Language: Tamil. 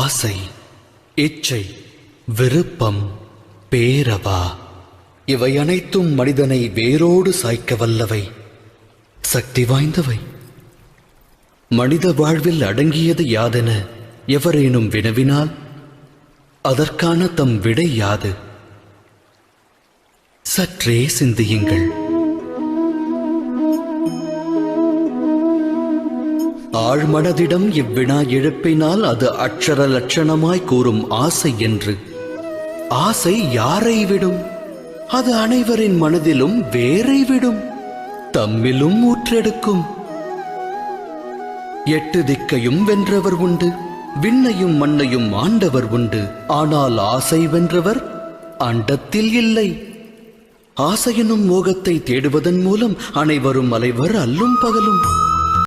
ஆசை, இச்சை, விருப்பம், பேரவா இவை அனைத்தும் மனிதனை வேரோடு சாய்க்க வல்லவை, சக்தி வாய்ந்தவை. மனித வாழ்வில் அடங்கியது யாதென எவரேனும் வினவினால் அதற்கான தம் விடை யாது? சற்றே சிந்தியுங்கள். ஆழ்மனதிடம் இவ்வினா எழுப்பினால் அது அட்சர லட்சணமாய் கூறும் ஆசை என்று. ஆசை யாரை விடும்? அது அனைவரின் மனதிலும் வேரை விடும், தம்மிலும் ஊற்றெடுக்கும். 8 திக்கையும் வென்றவர் உண்டு, விண்ணையும் மண்ணையும் ஆண்டவர் உண்டு. ஆனால் ஆசை வென்றவர் அண்டத்தில் இல்லை. ஆசையெனும் மோகத்தை தேடுவதன் மூலம் அனைவரும் அலைவர் அல்லும் பகலும்.